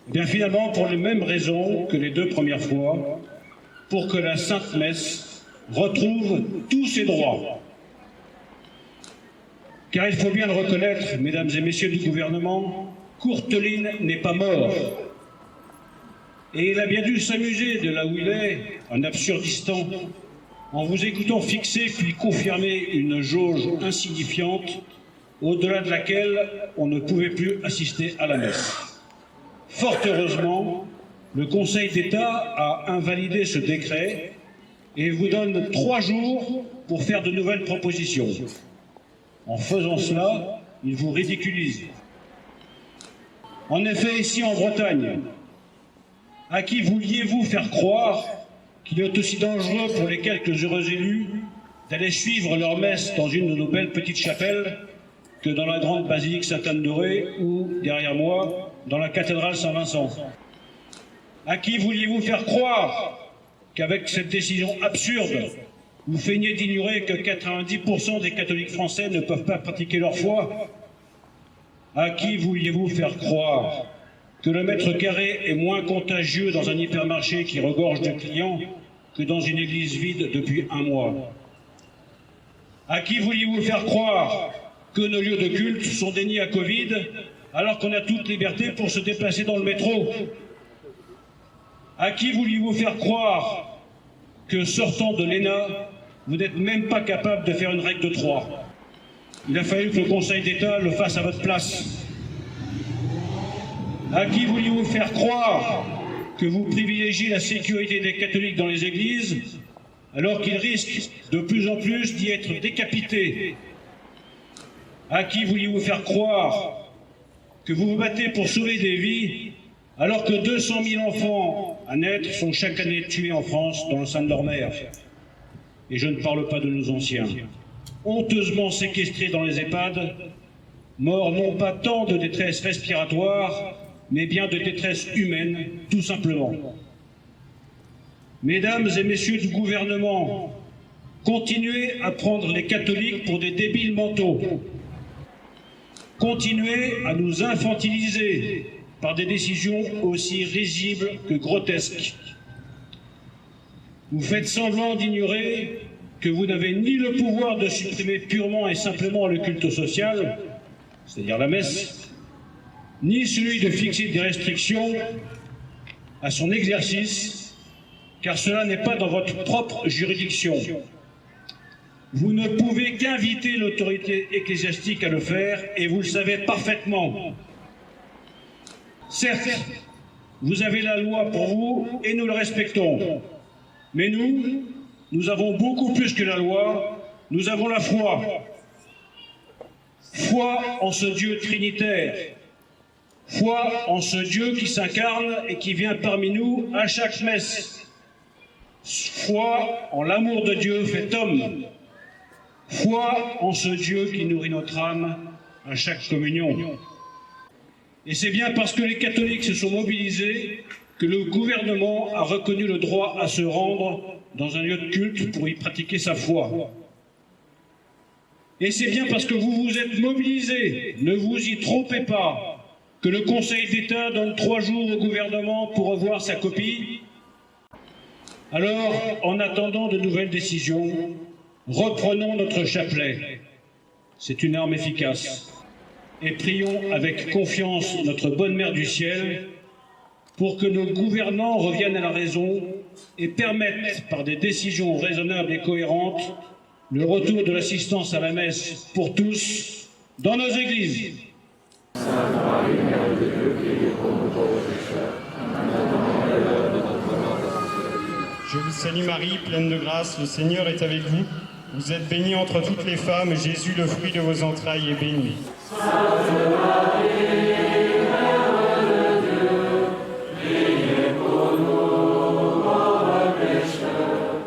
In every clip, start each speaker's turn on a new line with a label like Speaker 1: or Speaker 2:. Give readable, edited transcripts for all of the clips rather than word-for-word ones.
Speaker 1: Eh bien finalement, pour les mêmes raisons que les deux premières fois, pour que la Sainte Messe retrouve tous ses droits. Car il faut bien le reconnaître, mesdames et messieurs du gouvernement, Courteline n'est pas mort. Et il a bien dû s'amuser de là où il est, en absurdistan, en vous écoutant fixer puis confirmer une jauge insignifiante, au-delà de laquelle on ne pouvait plus assister à la messe. Fort heureusement, le Conseil d'État a invalidé ce décret et vous donne 3 jours pour faire de nouvelles propositions. En faisant cela, il vous ridiculise. En effet, ici en Bretagne, à qui vouliez-vous faire croire qu'il est aussi dangereux pour les quelques heureux élus d'aller suivre leur messe dans une de nos belles petites chapelles que dans la grande basilique Sainte-Anne-d'Auray ou, derrière moi, dans la cathédrale Saint-Vincent? À qui vouliez-vous faire croire qu'avec cette décision absurde, vous feignez d'ignorer que 90% des catholiques français ne peuvent pas pratiquer leur foi? À qui vouliez-vous faire croire que le mètre carré est moins contagieux dans un hypermarché qui regorge de clients que dans une église vide depuis 1 mois? À qui vouliez-vous faire croire que nos lieux de culte sont déniés à Covid alors qu'on a toute liberté pour se déplacer dans le métro? À qui vouliez-vous faire croire que sortant de l'ENA, vous n'êtes même pas capable de faire une règle de 3? Il a fallu que le Conseil d'État le fasse à votre place. À qui vouliez-vous faire croire que vous privilégiez la sécurité des catholiques dans les églises alors qu'ils risquent de plus en plus d'y être décapités? À qui vouliez-vous faire croire que vous vous battez pour sauver des vies alors que 200 000 enfants à naître sont chaque année tués en France dans le sein de leur mère? Et je ne parle pas de nos anciens, honteusement séquestrés dans les EHPAD, morts non pas tant de détresse respiratoire, mais bien de détresse humaine, tout simplement. Mesdames et messieurs du gouvernement, continuez à prendre les catholiques pour des débiles mentaux. Continuez à nous infantiliser par des décisions aussi risibles que grotesques. Vous faites semblant d'ignorer que vous n'avez ni le pouvoir de supprimer purement et simplement le culte social, c'est-à-dire la messe, ni celui de fixer des restrictions à son exercice, car cela n'est pas dans votre propre juridiction. Vous ne pouvez qu'inviter l'autorité ecclésiastique à le faire, et vous le savez parfaitement. Certes, vous avez la loi pour vous, et nous le respectons. Mais nous avons beaucoup plus que la loi, nous avons la foi. Foi en ce Dieu trinitaire. Foi en ce Dieu qui s'incarne et qui vient parmi nous à chaque messe. Foi en l'amour de Dieu fait homme. Foi en ce Dieu qui nourrit notre âme à chaque communion. Et c'est bien parce que les catholiques se sont mobilisés que le gouvernement a reconnu le droit à se rendre dans un lieu de culte pour y pratiquer sa foi. Et c'est bien parce que vous vous êtes mobilisés, ne vous y trompez pas, que le Conseil d'État donne 3 jours au gouvernement pour revoir sa copie. Alors, en attendant de nouvelles décisions, reprenons notre chapelet. C'est une arme efficace. Et prions avec confiance notre bonne Mère du Ciel pour que nos gouvernants reviennent à la raison et permettent, par des décisions raisonnables et cohérentes, le retour de l'assistance à la messe pour tous dans nos églises.
Speaker 2: Je vous salue Marie, pleine de grâce, le Seigneur est avec vous. Vous êtes bénie entre toutes les femmes, et Jésus, le fruit de vos entrailles, est béni.
Speaker 3: Sainte Marie, Mère de Dieu, priez pour nous, pauvres pécheurs,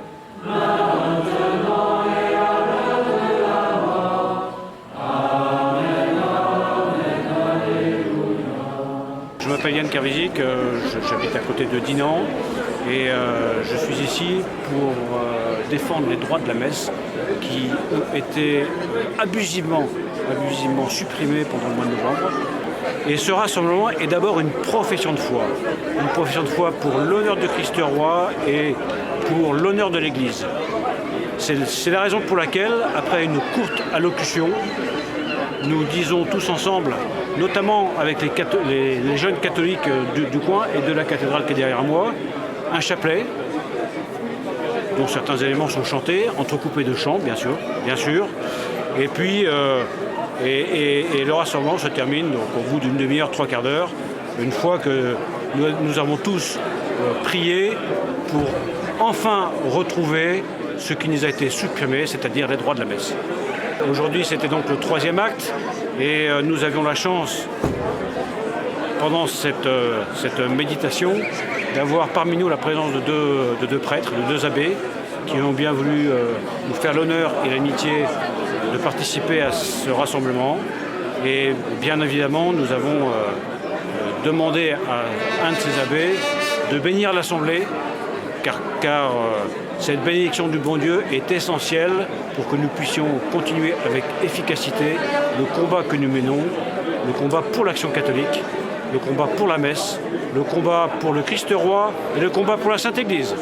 Speaker 3: maintenant et à l'heure de la mort. Amen, amen, alléluia.
Speaker 4: Je m'appelle Yann Kervizic, j'habite à côté de Dinan et je suis ici pour défendre les droits de la messe qui ont été abusivement supprimés pendant le mois de novembre. Et ce rassemblement est d'abord une profession de foi. Une profession de foi pour l'honneur du Christ roi et pour l'honneur de l'Église. C'est la raison pour laquelle, après une courte allocution, nous disons tous ensemble, notamment avec les jeunes catholiques du coin et de la cathédrale qui est derrière moi, un chapelet, dont certains éléments sont chantés, entrecoupés de chants, bien sûr. Et puis, le rassemblement se termine donc, au bout d'une demi-heure, 3/4 d'heure, une fois que nous avons tous prié pour enfin retrouver ce qui nous a été supprimé, c'est-à-dire les droits de la messe. Aujourd'hui, c'était donc le 3e acte, et nous avions la chance, pendant cette méditation, d'avoir parmi nous la présence de deux prêtres, de 2 abbés, qui ont bien voulu nous faire l'honneur et l'amitié de participer à ce rassemblement. Et bien évidemment, nous avons demandé à un de ces abbés de bénir l'Assemblée, car cette bénédiction du bon Dieu est essentielle pour que nous puissions continuer avec efficacité le combat que nous menons, le combat pour l'action catholique, le combat pour la messe, le combat pour le Christ roi et le combat pour la Sainte Église.